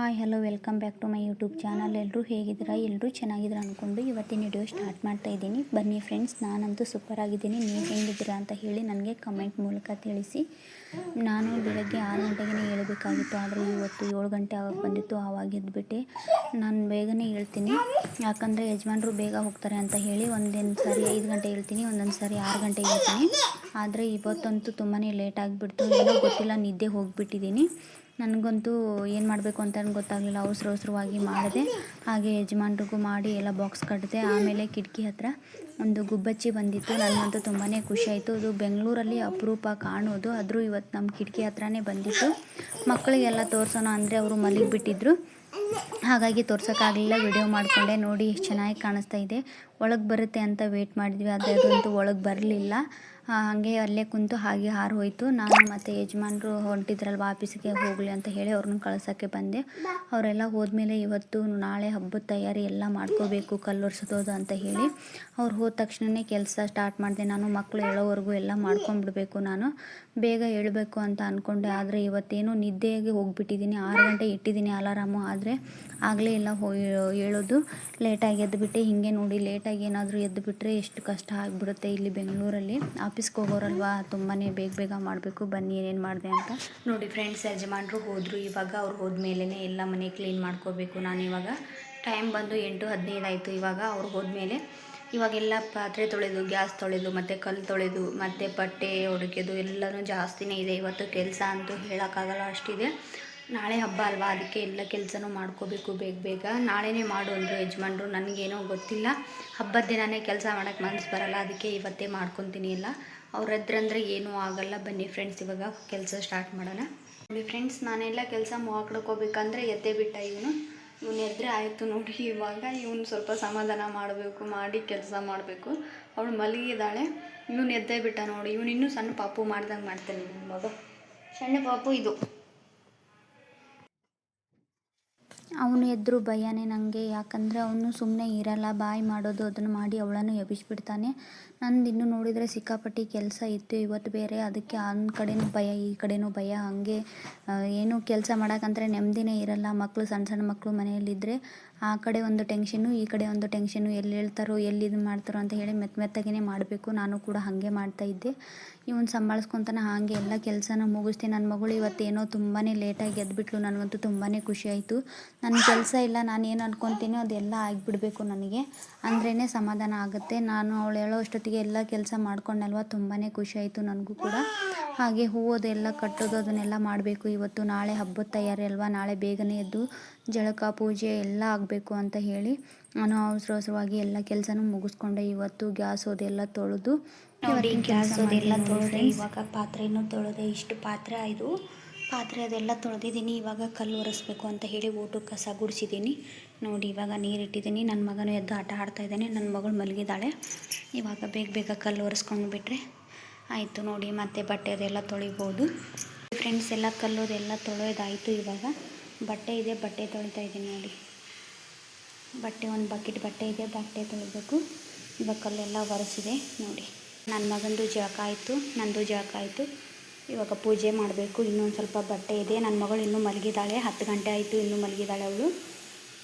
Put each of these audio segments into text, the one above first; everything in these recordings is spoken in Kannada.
Hi hello welcome back to my YouTube channel. ಎಲ್ಲರೂ ಹೇಗಿದ್ದೀರಾ? ಎಲ್ಲರೂ ಚೆನ್ನಾಗಿದ್ದೀರಾ ಅಂದ್ಕೊಂಡು ಇವತ್ತಿನ ವಿಡಿಯೋ ಸ್ಟಾರ್ಟ್ ಮಾಡ್ತಾ ಇದ್ದೀನಿ. ಬನ್ನಿ ಫ್ರೆಂಡ್ಸ್, ನಾನಂತೂ ಸೂಪರ್ ಆಗಿದ್ದೀನಿ. ನೀವು ಹೇಗಿದ್ದೀರಾ ಅಂತ ಹೇಳಿ ನನಗೆ ಕಮೆಂಟ್ ಮೂಲಕ ತಿಳಿಸಿ. ನಾನು ಬೆಳಗ್ಗೆ 6 ಗಂಟೆಗೆ ಹೇಳಬೇಕಾಗಿತ್ತು, ಆದರೆ ಇವತ್ತು 7 ಗಂಟೆ ಆಗೋಕ್ಕೆ ಬಂದಿತ್ತು. ಆವಾಗ ಎದ್ದುಬಿಟ್ಟೆ. ನಾನು ಬೇಗನೆ ಹೇಳ್ತೀನಿ, ಯಾಕಂದರೆ ಯಜಮಾನರು ಬೇಗ ಹೋಗ್ತಾರೆ ಅಂತ ಹೇಳಿ. ಒಂದೊಂದು ಸಾರಿ 5 ಗಂಟೆ ಹೇಳ್ತೀನಿ, ಒಂದೊಂದು ಸಾರಿ 6 ಗಂಟೆಗೆ ಹೇಳ್ತೀನಿ. ಆದರೆ ಇವತ್ತಂತೂ ತುಂಬಾ ಲೇಟ್ ಆಗಿಬಿಡ್ತು. ಏನೋ ಗೊತ್ತಿಲ್ಲ, ನಿದ್ದೆ ಹೋಗಿಬಿಟ್ಟಿದ್ದೀನಿ. ನನಗಂತೂ ಏನು ಮಾಡಬೇಕು ಅಂತ ಗೊತ್ತಾಗಲಿಲ್ಲ. ಅವಸರವಾಗಿ ಮಾಡಿದೆ. ಹಾಗೆ ಯಜಮಾನ್ರಿಗೂ ಮಾಡಿ ಎಲ್ಲ ಬಾಕ್ಸ್ ಕಟ್ಟಿದೆ. ಆಮೇಲೆ ಕಿಟಕಿ ಹತ್ರ ಒಂದು ಗುಬ್ಬಚ್ಚಿ ಬಂದಿತ್ತು. ನನಗಂತೂ ತುಂಬಾ ಖುಷಿ ಆಯಿತು. ಅದು ಬೆಂಗಳೂರಲ್ಲಿ ಅಪರೂಪ ಕಾಣೋದು, ಆದರೂ ಇವತ್ತು ನಮ್ಮ ಕಿಟಕಿ ಹತ್ರನೇ ಬಂದಿತ್ತು. ಮಕ್ಕಳಿಗೆಲ್ಲ ತೋರಿಸೋಣ ಅಂದರೆ ಅವರು ಮಲಗಿಬಿಟ್ಟಿದ್ರು, ಹಾಗಾಗಿ ತೋರ್ಸೋಕ್ಕಾಗಲಿಲ್ಲ. ವಿಡಿಯೋ ಮಾಡಿಕೊಂಡೆ. ನೋಡಿ ಎಷ್ಟು ಚೆನ್ನಾಗಿ ಕಾಣಿಸ್ತಾ ಇದೆ. ಒಳಗೆ ಬರುತ್ತೆ ಅಂತ ವೆಯ್ಟ್ ಮಾಡಿದ್ವಿ, ಆದರೆ ಅದಂತೂ ಒಳಗೆ ಬರಲಿಲ್ಲ. ಹಾಗೆ ಅಲ್ಲೇ ಕುಂತು ಹಾಗೆ ಹಾರು ಹೋಯಿತು. ನಾನು ಮತ್ತು ಯಜಮಾನರು ಹೊಂಟಿದ್ರಲ್ವ ಆಫೀಸಿಗೆ ಹೋಗಲಿ ಅಂತ ಹೇಳಿ ಅವ್ರನ್ನ ಕಳ್ಸೋಕ್ಕೆ ಬಂದೆ. ಅವರೆಲ್ಲ ಹೋದ್ಮೇಲೆ ಇವತ್ತು ನಾಳೆ ಹಬ್ಬದ ತಯಾರಿ ಎಲ್ಲ ಮಾಡ್ಕೋಬೇಕು, ಕಲ್ಲು ಒರೆಸೋದು ಅಂತ ಹೇಳಿ ಅವ್ರು ಹೋದ ತಕ್ಷಣವೇ ಕೆಲಸ ಸ್ಟಾರ್ಟ್ ಮಾಡಿದೆ. ನಾನು ಮಕ್ಕಳು ಹೇಳೋವರೆಗೂ ಎಲ್ಲ ಮಾಡ್ಕೊಂಡ್ಬಿಡ್ಬೇಕು. ನಾನು ಬೇಗ ಹೇಳಬೇಕು ಅಂತ ಅಂದ್ಕೊಂಡೆ, ಆದರೆ ಇವತ್ತೇನು ನಿದ್ದೆಗೆ ಹೋಗಿಬಿಟ್ಟಿದ್ದೀನಿ. 6 ಗಂಟೆ ಇಟ್ಟಿದ್ದೀನಿ ಅಲಾರಾಮು, ಆದರೆ ಆಗಲೇ ಇಲ್ಲ ಹೇಳೋದು. ಲೇಟಾಗಿ ಎದ್ದುಬಿಟ್ಟೆ. ಹೀಗೆ ನೋಡಿ, ಲೇಟಾಗಿ ಏನಾದರೂ ಎದ್ದುಬಿಟ್ರೆ ಎಷ್ಟು ಕಷ್ಟ ಆಗಿಬಿಡುತ್ತೆ. ಇಲ್ಲಿ ಬೆಂಗಳೂರಲ್ಲಿ ಆಫೀಸ್ಗೆ ಹೋಗೋರಲ್ವಾ, ತುಂಬಾ ಬೇಗ ಮಾಡಬೇಕು. ಬನ್ನಿ ಏನೇನು ಮಾಡಿದೆ ಅಂತ ನೋಡಿ ಫ್ರೆಂಡ್ಸ್. ಯಜಮಾನರು ಹೋದರು. ಇವಾಗ ಅವ್ರು ಹೋದ್ಮೇಲೆ ಎಲ್ಲ ಮನೆ ಕ್ಲೀನ್ ಮಾಡ್ಕೋಬೇಕು. ನಾನು ಇವಾಗ ಟೈಮ್ ಬಂದು 8:15 ಆಯಿತು. ಇವಾಗ ಅವ್ರು ಹೋದ್ಮೇಲೆ ಇವಾಗೆಲ್ಲ ಪಾತ್ರೆ ತೊಳೆದು, ಗ್ಯಾಸ್ ತೊಳೆದು, ಮತ್ತು ಕಲ್ಲು ತೊಳೆದು, ಮತ್ತು ಬಟ್ಟೆ ಒಡಗೋದು ಎಲ್ಲನೂ ಜಾಸ್ತಿನೇ ಇದೆ. ಇವತ್ತು ಕೆಲಸ ಅಂತೂ ಹೇಳೋಕ್ಕಾಗಲ್ಲ, ಅಷ್ಟಿದೆ. ನಾಳೆ ಹಬ್ಬ ಅಲ್ವಾ, ಅದಕ್ಕೆ ಎಲ್ಲ ಕೆಲಸನೂ ಮಾಡ್ಕೋಬೇಕು ಬೇಗ. ನಾಳೆನೇ ಮಾಡು ಅಂದರು ಯಜಮಾನ್ರು. ನನಗೇನೋ ಗೊತ್ತಿಲ್ಲ, ಹಬ್ಬದ ದಿನವೇ ಕೆಲಸ ಮಾಡೋಕ್ಕೆ ಮನಸ್ಸು ಬರಲ್ಲ, ಅದಕ್ಕೆ ಇವತ್ತೇ ಮಾಡ್ಕೊತೀನಿ ಎಲ್ಲ. ಅವ್ರದ್ರಂದರೆ ಏನೂ ಆಗಲ್ಲ. ಬನ್ನಿ ಫ್ರೆಂಡ್ಸ್, ಇವಾಗ ಕೆಲಸ ಸ್ಟಾರ್ಟ್ ಮಾಡೋಣ. ನೋಡಿ ಫ್ರೆಂಡ್ಸ್, ನಾನೆಲ್ಲ ಕೆಲಸ ಮಾಡ್ಕೋಬೇಕಂದ್ರೆ ಎದ್ದೇ ಬಿಟ್ಟ ಇವನು ಎದ್ದರೆ ಆಯಿತು. ನೋಡಿ ಇವಾಗ ಇವನು ಸ್ವಲ್ಪ ಸಮಾಧಾನ ಮಾಡಬೇಕು, ಮಾಡಿ ಕೆಲಸ ಮಾಡಬೇಕು. ಅವಳು ಮಲಗಿದ್ದಾಳೆ, ಇವನು ಎದ್ದೇ ಬಿಟ್ಟ. ನೋಡಿ, ಇವನು ಇನ್ನೂ ಸಣ್ಣ ಪಾಪು ಮಾಡ್ದಂಗೆ ಮಾಡ್ತಾನೆ. ನನ್ನ ಮಗ ಸಣ್ಣ ಪಾಪು ಇದು. ಅವನು ಎದ್ದರೂ ಭಯನೇ ನನಗೆ, ಯಾಕಂದರೆ ಅವನು ಸುಮ್ಮನೆ ಇರಲ್ಲ. ಬಾಯಿ ಮಾಡೋದು ಅದನ್ನು ಮಾಡಿ ಅವಳನ್ನು ಎಬ್ಬಿಸ್ಬಿಡ್ತಾನೆ. ನಂದು ಇನ್ನೂ ನೋಡಿದರೆ ಸಿಕ್ಕಾಪಟ್ಟಿ ಕೆಲಸ ಇತ್ತು ಇವತ್ತು ಬೇರೆ, ಅದಕ್ಕೆ ಒಂದು ಕಡೆನೂ ಭಯ, ಈ ಕಡೆನೂ ಭಯ. ಹಾಗೆ ಏನು ಕೆಲಸ ಮಾಡೋಕ್ಕಂದ್ರೆ ನೆಮ್ಮದಿನೇ ಇರಲ್ಲ. ಮಕ್ಕಳು ಸಣ್ಣ ಮಕ್ಕಳು ಮನೆಯಲ್ಲಿದ್ದರೆ ಆ ಕಡೆ ಒಂದು ಟೆನ್ಷನ್ನು, ಈ ಕಡೆ ಒಂದು ಟೆನ್ಷನ್ನು. ಎಲ್ಲಿ ಹೇಳ್ತಾರೋ, ಎಲ್ಲಿ ಇದು ಮಾಡ್ತಾರೋ ಅಂತ ಹೇಳಿ ಮೆತ್ತಗೆ ಮಾಡಬೇಕು. ನಾನು ಕೂಡ ಹಾಗೆ ಮಾಡ್ತಾಯಿದ್ದೆ. ಇವನು ಸಂಭಾಳಿಸ್ಕೊತಾನೆ ಹಾಗೆ ಎಲ್ಲ ಕೆಲಸನ ಮುಗಿಸ್ತೀನಿ. ನನ್ನ ಮಗಳು ಇವತ್ತೇನೋ ತುಂಬಾ ಲೇಟಾಗಿ ಎದ್ಬಿಟ್ಲು. ನನಗಂತೂ ತುಂಬಾ ಖುಷಿ ಆಯಿತು. ನನ್ನ ಕೆಲಸ ಇಲ್ಲ, ನಾನು ಏನು ಅಂದ್ಕೊತೀನೋ ಅದೆಲ್ಲ ಆಗಿಬಿಡ್ಬೇಕು ನನಗೆ, ಅಂದ್ರೇ ಸಮಾಧಾನ ಆಗುತ್ತೆ. ನಾನು ಅವಳು ಹೇಳೋ ಅಷ್ಟೊತ್ತಿಗೆ ಎಲ್ಲ ಕೆಲಸ ಮಾಡ್ಕೊಂಡಲ್ವ, ತುಂಬಾ ಖುಷಿ ಆಯಿತು ನನಗೂ ಕೂಡ. ಹಾಗೆ ಹೂವದೆಲ್ಲ ಕಟ್ಟೋದು ಅದನ್ನೆಲ್ಲ ಮಾಡಬೇಕು ಇವತ್ತು. ನಾಳೆ ಹಬ್ಬದ ತಯಾರಿ ಅಲ್ವಾ, ನಾಳೆ ಬೇಗನೆ ಎದ್ದು ಜಳಕ ಪೂಜೆ ಎಲ್ಲ ಆಗಬೇಕು ಅಂತ ಹೇಳಿ ನಾನು ಅವಸರವಾಗಿ ಎಲ್ಲ ಕೆಲಸನೂ ಮುಗಿಸ್ಕೊಂಡೆ. ಇವತ್ತು ಗ್ಯಾಸ್ ಅದೆಲ್ಲ ತೊಳೆದು ನೋಡಿ, ಗ್ಯಾಸ್ ಅದೆಲ್ಲ ತೊಳೆದೆ. ಇವಾಗ ಪಾತ್ರೆನೂ ತೊಳೆದೆ. ಇಷ್ಟು ಪಾತ್ರೆ ಆಯಿತು. ಪಾತ್ರೆ ಅದೆಲ್ಲ ತೊಳೆದಿದ್ದೀನಿ. ಇವಾಗ ಕಲ್ಲು ಒರೆಸ್ಬೇಕು ಅಂತ ಹೇಳಿ ಊಟಕ್ಕೆ ಕಸ ಗುಡಿಸಿದ್ದೀನಿ. ನೋಡಿ, ಇವಾಗ ನೀರಿಟ್ಟಿದ್ದೀನಿ. ನನ್ನ ಮಗನೂ ಎದ್ದು ಆಟ ಆಡ್ತಾಯಿದ್ದಾನೆ. ನನ್ನ ಮಗಳು ಮಲಗಿದ್ದಾಳೆ. ಇವಾಗ ಬೇಗ ಕಲ್ಲು ಒರೆಸ್ಕೊಂಡು ಬಿಟ್ಟರೆ ಆಯಿತು. ನೋಡಿ, ಮತ್ತೆ ಬಟ್ಟೆ ಅದೆಲ್ಲ ತೊಳಿಬೋದು ಫ್ರೆಂಡ್ಸ್. ಎಲ್ಲ ಕಲ್ಲೋದೆಲ್ಲ ತೊಳೆಯೋದಾಯಿತು. ಇವಾಗ ಬಟ್ಟೆ ಇದೆ, ಬಟ್ಟೆ ತೊಳಿತಾ ಇದ್ದೀನಿ. ನೋಡಿ, ಬಟ್ಟೆ ಒಂದು ಬಕೆಟ್ ಬಟ್ಟೆ ಇದೆ, ಬಟ್ಟೆ ತೊಳಿಬೇಕು. ಇವಾಗ ಕಲ್ಲೆಲ್ಲ ಒರೆಸಿದೆ. ನೋಡಿ, ನನ್ನ ಮಗಂದು ಜಳಕ ಆಯಿತು, ನಂದು ಜಳಕ ಆಯಿತು. ಇವಾಗ ಪೂಜೆ ಮಾಡಬೇಕು. ಇನ್ನೊಂದು ಸ್ವಲ್ಪ ಬಟ್ಟೆ ಇದೆ. ನನ್ನ ಮಗಳು ಇನ್ನೂ ಮಲಗಿದ್ದಾಳೆ. 10 ಗಂಟೆ ಆಯಿತು, ಇನ್ನೂ ಮಲಗಿದ್ದಾಳೆ ಅವಳು.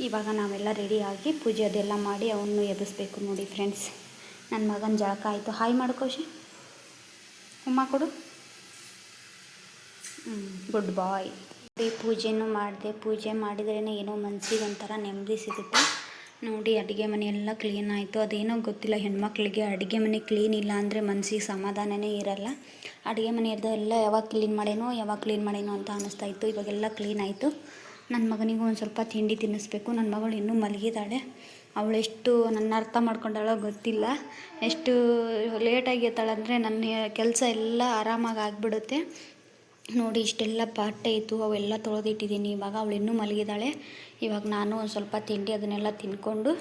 ಇವಾಗ ನಾವೆಲ್ಲ ರೆಡಿಯಾಗಿ ಪೂಜೆ ಅದೆಲ್ಲ ಮಾಡಿ ಅವನು ಎಬ್ಬಿಸ್ಬೇಕು. ನೋಡಿ ಫ್ರೆಂಡ್ಸ್, ನನ್ನ ಮಗನ ಜಳಕ ಆಯಿತು. ಹಾಯ್ ಮಾಡ್ಕೋಶಿ, ಉಮ್ಮ ಕೊಡು. ಗುಡ್ ಬಾಯ್. ಪೂಜೆನೂ ಮಾಡಿದೆ. ಪೂಜೆ ಮಾಡಿದ್ರೇ ಏನೋ ಮನಸ್ಸಿಗೆ ಒಂಥರ ನೆಮ್ಮದಿ ಸಿಗುತ್ತೆ. ನೋಡಿ, ಅಡುಗೆ ಮನೆ ಎಲ್ಲ ಕ್ಲೀನ್ ಆಯಿತು. ಅದೇನೋ ಗೊತ್ತಿಲ್ಲ, ಹೆಣ್ಮಕ್ಳಿಗೆ ಅಡುಗೆ ಮನೆ ಕ್ಲೀನ್ ಇಲ್ಲ ಅಂದರೆ ಮನಸ್ಸಿಗೆ ಸಮಾಧಾನನೇ ಇರಲ್ಲ. ಅಡುಗೆ ಮನೆ ಎಲ್ಲ ಯಾವಾಗ ಕ್ಲೀನ್ ಮಾಡೇನೋ ಅಂತ ಅನ್ನಿಸ್ತಾ ಇತ್ತು. ಇವಾಗೆಲ್ಲ ಕ್ಲೀನ್ ಆಯಿತು. ನನ್ನ ಮಗನಿಗೂ ಒಂದು ಸ್ವಲ್ಪ ತಿಂಡಿ ತಿನ್ನಿಸ್ಬೇಕು. ನನ್ನ ಮಗಳು ಇನ್ನೂ ಮಲಗಿದ್ದಾಳೆ. ಅವಳು ಎಷ್ಟು ನನ್ನ ಅರ್ಥ ಮಾಡ್ಕೊಂಡಾಳೋ ಗೊತ್ತಿಲ್ಲ. ಎಷ್ಟು ಲೇಟಾಗಿ ಎತ್ತಾಳಂದರೆ ನನ್ನ ಕೆಲಸ ಎಲ್ಲ ಆರಾಮಾಗಿ ಆಗಿಬಿಡುತ್ತೆ. ನೋಡಿ, ಇಷ್ಟೆಲ್ಲ ಬಟ್ಟೆ ಇತ್ತು, ಅವೆಲ್ಲ ತೊಳೆದಿಟ್ಟಿದ್ದೀನಿ. ಇವಾಗ ಅವಳು ಇನ್ನೂ ಮಲಗಿದ್ದಾಳೆ. ಇವಾಗ ನಾನು ಒಂದು ಸ್ವಲ್ಪ ತಿಂಡಿ ಅದನ್ನೆಲ್ಲ ತಿಂದ್ಕೊಂಡು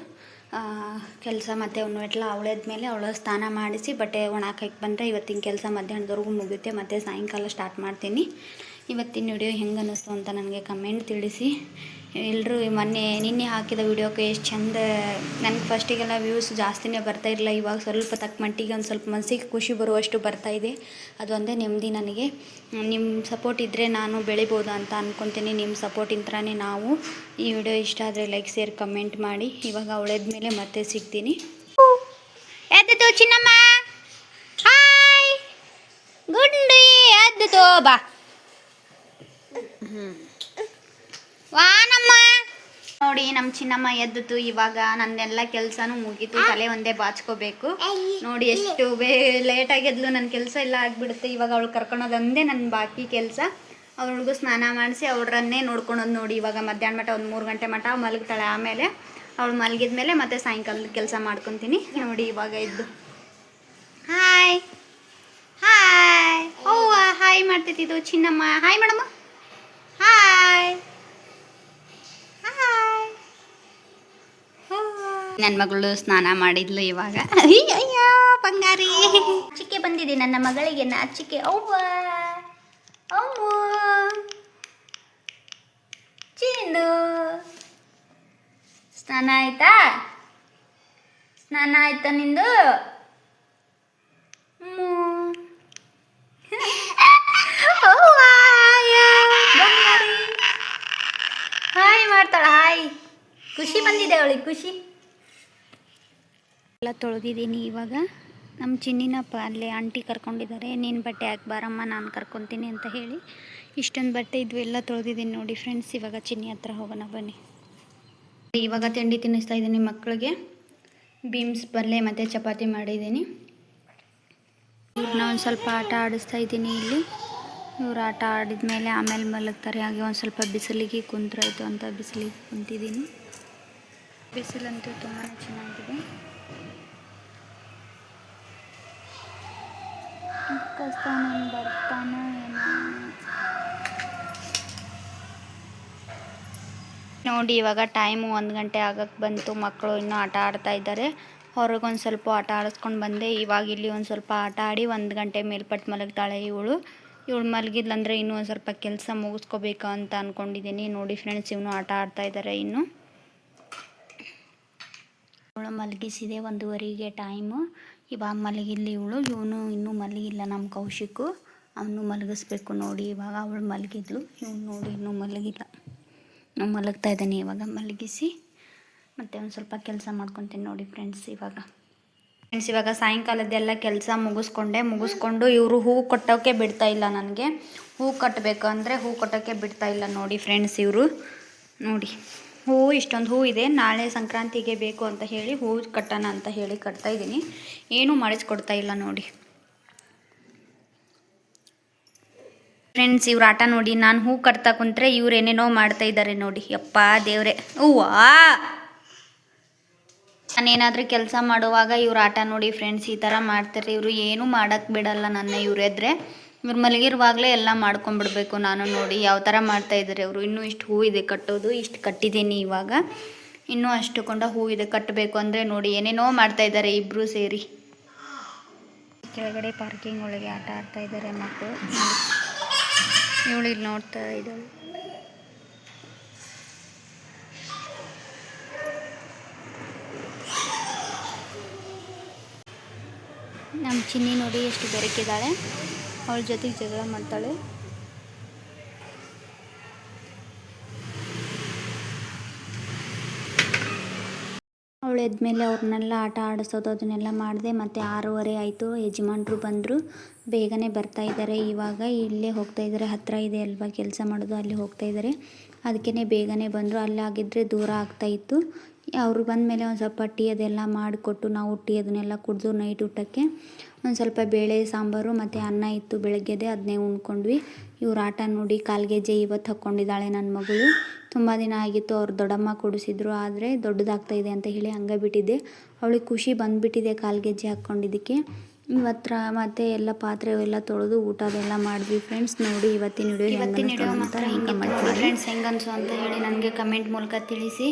ಕೆಲಸ ಮತ್ತು ಅವನ್ನೆಲ್ಲ ಅವಳಾದ್ಮೇಲೆ ಅವಳ ಸ್ನಾನ ಮಾಡಿಸಿ ಬಟ್ಟೆ ಒಣಾಕಕ್ಕೆ ಬಂದರೆ ಇವತ್ತಿನ ಕೆಲಸ ಮಧ್ಯಾಹ್ನದವರೆಗೂ ಮುಗಿಯುತ್ತೆ. ಮತ್ತು ಸಾಯಂಕಾಲ ಸ್ಟಾರ್ಟ್ ಮಾಡ್ತೀನಿ. ಇವತ್ತಿನ ವಿಡಿಯೋ ಹೆಂಗೆ ಅನ್ನಿಸ್ತು ಅಂತ ನನಗೆ ಕಮೆಂಟ್ ತಿಳಿಸಿ. ಎಲ್ಲರೂ ನಿನ್ನೆ ಹಾಕಿದ ವಿಡಿಯೋಕ್ಕೆ ಎಷ್ಟು ಚಂದ. ನನಗೆ ಫಸ್ಟಿಗೆಲ್ಲ ವ್ಯೂಸ್ ಜಾಸ್ತಿನೇ ಬರ್ತಾಯಿರಲಿಲ್ಲ, ಇವಾಗ ಸ್ವಲ್ಪ ತಕ್ಕ ಮಟ್ಟಿಗೆ ಒಂದು ಸ್ವಲ್ಪ ಮನಸ್ಸಿಗೆ ಖುಷಿ ಬರುವಷ್ಟು ಬರ್ತಾಯಿದೆ. ಅದೊಂದೇ ನೆಮ್ಮದಿ ನನಗೆ. ನಿಮ್ಮ ಸಪೋರ್ಟ್ ಇದ್ದರೆ ನಾನು ಬೆಳಿಬೋದು ಅಂತ ಅಂದ್ಕೊತೀನಿ. ನಿಮ್ಮ ಸಪೋರ್ಟಿಂದನೇ ನಾವು. ಈ ವಿಡಿಯೋ ಇಷ್ಟ ಆದರೆ ಲೈಕ್ ಶೇರ್ ಕಮೆಂಟ್ ಮಾಡಿ. ಇವಾಗ ಅವಳೆದ ಮೇಲೆ ಮತ್ತೆ ಸಿಗ್ತೀನಿ. ಎದ್ದು ಚಿನ್ನಮ್ಮ, ಹಾಯ್ ಗುಂಡಿ, ಎದ್ದು ಬಾ. ವಾನಮ್ಮ ನೋಡಿ, ನಮ್ಮ ಚಿನ್ನಮ್ಮ ಎದ್ದಿತು. ಇವಾಗ ನಂದೆಲ್ಲ ಕೆಲಸನೂ ಮುಗೀತು, ತಲೆ ಒಂದೇ ಬಾಚ್ಕೋಬೇಕು. ನೋಡಿ ಎಷ್ಟು ಲೇಟಾಗಿ ಎದ್ಲು, ನನ್ನ ಕೆಲಸ ಎಲ್ಲ ಆಗಿಬಿಡುತ್ತೆ. ಇವಾಗ ಅವಳು ಕರ್ಕೊಳೋದೊಂದೇ ನನ್ನ ಬಾಕಿ ಕೆಲಸ. ಅವಳಿಗೂ ಸ್ನಾನ ಮಾಡಿಸಿ ಅವ್ರನ್ನೇ ನೋಡ್ಕೊಳೋದು. ನೋಡಿ ಇವಾಗ ಮಧ್ಯಾಹ್ನ ಮಟ್ಟ ಒಂದು 3 ಗಂಟೆ ಮಟ್ಟ ಮಲಗ್ತಾಳೆ. ಆಮೇಲೆ ಅವಳು ಮಲಗಿದ ಮೇಲೆ ಮತ್ತೆ ಸಾಯಂಕಾಲದ ಕೆಲಸ ಮಾಡ್ಕೊತೀನಿ. ನೋಡಿ ಇವಾಗ ಇದ್ದು ಹಾಯ್ ಹಾಯ್ ಅವ್ವ ಹಾಯ್ ಮಾಡ್ತಿದ್ದು ಚಿನ್ನಮ್ಮ. ಹಾಯ್ ಮೇಡಮ್ಮ, ಹಾಯ್ ಹಾಯ್. ನನ್ನ ಮಗಳು ಸ್ನಾನ ಮಾಡಿದ್ಲು ಇವಾಗ. ಅಯ್ಯ ಬಂಗಾರಿ ಚಿಕ್ಕೆ ಬಂದಿದೆ ನನ್ನ ಮಗಳಿಗೆ, ನಾಚಿಕೆ. ಅವ್ವ ಅವ್ವ ಚಿನ್ನು, ಸ್ನಾನ ಆಯ್ತಾ? ಸ್ನಾನ ಆಯ್ತಾ ನಿಂದು? ಹಾಯ್ ಮಾಡ್ತಾಳ. ಹಾಯ್, ಖುಷಿ ಬಂದಿದೆ ಅವಳಿಗೆ, ಖುಷಿ. ಎಲ್ಲ ತೊಳೆದಿದ್ದೀನಿ ಇವಾಗ. ನಮ್ಮ ಚಿನ್ನಿನಪ್ಪ ಅಲ್ಲೇ ಆಂಟಿ ಕರ್ಕೊಂಡಿದ್ದಾರೆ. ನೀನು ಬಟ್ಟೆ ಹಾಕಿ ಬಾರಮ್ಮ, ನಾನು ಕರ್ಕೊತೀನಿ ಅಂತ ಹೇಳಿ ಇಷ್ಟೊಂದು ಬಟ್ಟೆ ಇದ್ವು, ಎಲ್ಲ ತೊಳೆದಿದ್ದೀನಿ. ನೋಡಿ ಫ್ರೆಂಡ್ಸ್, ಇವಾಗ ಚಿನ್ನಿ ಹತ್ರ ಹೋಗೋಣ ಬನ್ನಿ. ಇವಾಗ ತಿಂಡಿ ತಿನ್ನಿಸ್ತಾ ಇದ್ದೀನಿ ಮಕ್ಕಳಿಗೆ. ಬೀನ್ಸ್ ಪಲ್ಯ ಮತ್ತು ಚಪಾತಿ ಮಾಡಿದ್ದೀನಿ. ಇವ್ರನ್ನ ಒಂದು ಸ್ವಲ್ಪ ಆಟ ಆಡಿಸ್ತಾ ಇದ್ದೀನಿ ಇಲ್ಲಿ. ಇವ್ರು ಆಟ ಆಡಿದ ಮೇಲೆ ಆಮೇಲೆ ಮಲಗ್ತಾರೆ. ಹಾಗೆ ಒಂದು ಸ್ವಲ್ಪ ಬಿಸಿಲಿಗೆ ಕುಂತ್ರಾಯ್ತು ಅಂತ ಬಿಸಿಲಿಗೆ ಕುಂತಿದ್ದೀನಿ. ಬಿಸಿಲಂತೂ ತುಂಬಾ ಚೆನ್ನಾಗಿದೆ. ಕಸ್ತಾನ ಬರ್ತಾನೋ ಏನೋ. ನೋಡಿ ಇವಾಗ ಟೈಮು 1 ಗಂಟೆ ಆಗಕ್ಕೆ ಬಂತು. ಮಕ್ಕಳು ಇನ್ನೂ ಆಟ ಆಡ್ತಾ ಇದ್ದಾರೆ. ಹೊರಗೊಂದು ಸ್ವಲ್ಪ ಆಟ ಆಡಿಸ್ಕೊಂಡು ಬಂದೆ. ಇವಾಗ ಇಲ್ಲಿ ಒಂದು ಸ್ವಲ್ಪ ಆಟ ಆಡಿ 1 ಗಂಟೆ ಮೇಲ್ಪಟ್ಟು ಮಲಗ್ತಾಳೆ ಇವಳು. ಮಲಗಿದ್ಲಂದರೆ ಇನ್ನೂ ಒಂದು ಸ್ವಲ್ಪ ಕೆಲಸ ಮುಗಿಸ್ಕೋಬೇಕು ಅಂತ ಅಂದ್ಕೊಂಡಿದ್ದೀನಿ. ನೋಡಿ ಫ್ರೆಂಡ್ಸ್, ಇವನು ಆಟ ಆಡ್ತಾ ಇದ್ದಾರೆ. ಇನ್ನು ಇವಳು ಮಲಗಿಸಿದೆ 1:15ಗೆ ಟೈಮು. ಇವಾಗ ಮಲಗಿಲ್ಲ ಇವನು ಇನ್ನೂ ಮಲಗಿಲ್ಲ. ನಮ್ಮ ಕೌಶಿಕು ಅವನು ಮಲಗಿಸ್ಬೇಕು. ನೋಡಿ ಇವಾಗ ಅವಳು ಮಲಗಿದ್ಲು, ಇವನು ನೋಡಿ ಇನ್ನೂ ಮಲಗಿಲ್ಲ. ನಾವು ಮಲಗ್ತಾ ಇದ್ದಾನೆ. ಇವಾಗ ಮಲಗಿಸಿ ಮತ್ತು ಒಂದು ಸ್ವಲ್ಪ ಕೆಲಸ ಮಾಡ್ಕೊತೀನಿ. ನೋಡಿ ಫ್ರೆಂಡ್ಸ್, ಇವಾಗ ಸಾಯಂಕಾಲದ್ದೆಲ್ಲ ಕೆಲಸ ಮುಗಿಸ್ಕೊಂಡು ಇವರು ಹೂ ಕಟ್ಟೋಕ್ಕೆ ಬಿಡ್ತಾ ಇಲ್ಲ ನನಗೆ. ಹೂ ಕಟ್ಟಬೇಕು ಅಂದರೆ ಹೂ ಕಟ್ಟೋಕ್ಕೆ ಬಿಡ್ತಾ ಇಲ್ಲ. ನೋಡಿ ಫ್ರೆಂಡ್ಸ್, ಇವರು ನೋಡಿ ಇಷ್ಟೊಂದು ಹೂ ಇದೆ. ನಾಳೆ ಸಂಕ್ರಾಂತಿಗೆ ಬೇಕು ಅಂತ ಹೇಳಿ ಹೂ ಕಟ್ಟೋಣ ಅಂತ ಹೇಳಿ ಕಟ್ತಾಯಿದ್ದೀನಿ. ಏನೂ ಮಾಡಿಸ್ಕೊಡ್ತಾ ಇಲ್ಲ. ನೋಡಿ ಫ್ರೆಂಡ್ಸ್, ಇವ್ರ ಆಟ ನೋಡಿ. ನಾನು ಹೂ ಕಟ್ತಾ ಕುಂತ್ರೆ ಇವ್ರು ಏನೇನೋ ಮಾಡ್ತಾ ಇದ್ದಾರೆ ನೋಡಿ. ಯಪ್ಪ ದೇವ್ರೆ, ಹೂವಾ ನಾನೇನಾದರೂ ಕೆಲಸ ಮಾಡುವಾಗ ಇವ್ರ ಆಟ ನೋಡಿ ಫ್ರೆಂಡ್ಸ್. ಈ ಥರ ಮಾಡ್ತಾರೆ ಇವರು. ಏನೂ ಮಾಡೋಕ್ಕೆ ಬಿಡಲ್ಲ ನನ್ನ. ಇವರೆದ್ರೆ ಇವ್ರು ಮಲಗಿರುವಾಗಲೇ ಎಲ್ಲ ಮಾಡ್ಕೊಂಬಿಡ್ಬೇಕು ನಾನು. ನೋಡಿ ಯಾವ ಥರ ಮಾಡ್ತಾಯಿದ್ದಾರೆ ಅವರು. ಇನ್ನೂ ಇಷ್ಟು ಹೂ ಇದೆ ಕಟ್ಟೋದು. ಇಷ್ಟು ಕಟ್ಟಿದ್ದೀನಿ ಇವಾಗ. ಇನ್ನೂ ಅಷ್ಟು ಹೂ ಇದೆ ಕಟ್ಟಬೇಕು ಅಂದರೆ ನೋಡಿ ಏನೇನೋ ಮಾಡ್ತಾಯಿದ್ದಾರೆ ಇಬ್ಬರು ಸೇರಿ. ಕೆಳಗಡೆ ಪಾರ್ಕಿಂಗ್ ಒಳಗೆ ಆಟ ಆಡ್ತಾ ಇದ್ದಾರೆ ಮಕ್ಕಳು. ಇವಳು ಇಲ್ಲಿ ನೋಡ್ತಾ ಇದ್ದಾಳೆ. ನಮ್ಮ ಚಿನ್ನಿ ನೋಡಿ ಎಷ್ಟು ಬೆರಕಿದ್ದಾಳೆ. ಅವಳ ಜೊತೆಗೆ ಜಗಳ ಮಾಡ್ತಾಳೆ. ಅವಳು ಎದ್ಮೇಲೆ ಅವ್ರನ್ನೆಲ್ಲ ಆಟ ಆಡಿಸೋದು ಅದನ್ನೆಲ್ಲ ಮಾಡಿದೆ. ಮತ್ತು 6:15 ಆಯಿತು. ಯಜಮಾನ್ರು ಬಂದರು, ಬೇಗನೆ ಬರ್ತಾಯಿದ್ದಾರೆ. ಇವಾಗ ಇಲ್ಲೇ ಹೋಗ್ತಾಯಿದ್ದಾರೆ. ಹತ್ತಿರ ಇದೆ ಅಲ್ವಾ ಕೆಲಸ ಮಾಡೋದು, ಅಲ್ಲಿ ಹೋಗ್ತಾಯಿದ್ದಾರೆ. ಅದಕ್ಕೇ ಬೇಗನೆ ಬಂದರು. ಅಲ್ಲಾಗಿದ್ದರೆ ದೂರ ಆಗ್ತಾಯಿತ್ತು. ಅವರು ಬಂದಮೇಲೆ ಒಂದು ಸ್ವಲ್ಪ ಟೀ ಅದೆಲ್ಲ ಮಾಡಿಕೊಟ್ಟು ನಾವು ಟೀ ಅದನ್ನೆಲ್ಲ ಕುಡಿದು ನೈಟ್ ಊಟಕ್ಕೆ ಒಂದು ಸ್ವಲ್ಪ ಬೇಳೆ ಸಾಂಬಾರು ಮತ್ತು ಅನ್ನ ಇತ್ತು ಬೆಳಗ್ಗೆದೆ, ಅದನ್ನೇ ಉಣ್ಕೊಂಡ್ವಿ. ಇವ್ರ ಆಟ ನೋಡಿ ಕಾಲ್ಗೆಜ್ಜೆ ಇವತ್ತು ಹಾಕ್ಕೊಂಡಿದ್ದಾಳೆ ನನ್ನ ಮಗಳು. ತುಂಬ ದಿನ ಆಗಿತ್ತು, ಅವ್ರು ದೊಡ್ಡಮ್ಮ ಕೊಡಿಸಿದ್ರು. ಆದರೆ ದೊಡ್ಡದಾಗ್ತಾಯಿದೆ ಅಂತ ಹೇಳಿ ಹಂಗೆ ಬಿಟ್ಟಿದ್ದೆ. ಅವಳಿಗೆ ಖುಷಿ ಬಂದುಬಿಟ್ಟಿದೆ ಕಾಲ್ಗೆಜ್ಜೆ ಹಾಕ್ಕೊಂಡಿದ್ದಕ್ಕೆ. ಇವತ್ತು ಮತ್ತು ಎಲ್ಲ ಪಾತ್ರೆ ಎಲ್ಲ ತೊಳೆದು ಊಟ ಅದೆಲ್ಲ ಮಾಡಿದ್ವಿ ಫ್ರೆಂಡ್ಸ್. ನೋಡಿ ಇವತ್ತಿನ ವಿಡಿಯೋ ಮಾತ್ರ ಫ್ರೆಂಡ್ಸ್ ಹೆಂಗನ್ಸು ಅಂತ ಹೇಳಿ ನನಗೆ ಕಮೆಂಟ್ ಮೂಲಕ ತಿಳಿಸಿ.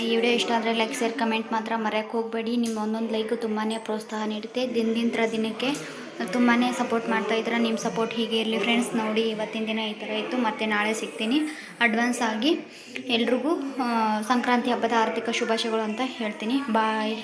ಈ ವಿಡಿಯೋ ಇಷ್ಟ ಆದರೆ ಲೈಕ್ ಶೇರ್ ಕಮೆಂಟ್ ಮಾತ್ರ ಮರೆಯೋಕ್ಕೆ ಹೋಗಬೇಡಿ. ನಿಮ್ಮ ಒಂದೊಂದು ಲೈಕು ತುಂಬಾ ಪ್ರೋತ್ಸಾಹ ನೀಡುತ್ತೆ. ದಿನದಿಂದ ದಿನಕ್ಕೆ ತುಂಬಾ ಸಪೋರ್ಟ್ ಮಾಡ್ತಾಯಿದ್ದೀರ. ನಿಮ್ಮ ಸಪೋರ್ಟ್ ಹೀಗೆ ಇರಲಿ ಫ್ರೆಂಡ್ಸ್. ನೋಡಿ ಇವತ್ತಿನ ದಿನ ಈ ಥರ ಇತ್ತು. ಮತ್ತು ನಾಳೆ ಸಿಗ್ತೀನಿ. ಅಡ್ವಾನ್ಸ್ ಆಗಿ ಎಲ್ರಿಗೂ ಸಂಕ್ರಾಂತಿ ಹಬ್ಬದ ಆರ್ಥಿಕ ಶುಭಾಶಯಗಳು ಅಂತ ಹೇಳ್ತೀನಿ. ಬಾಯ್.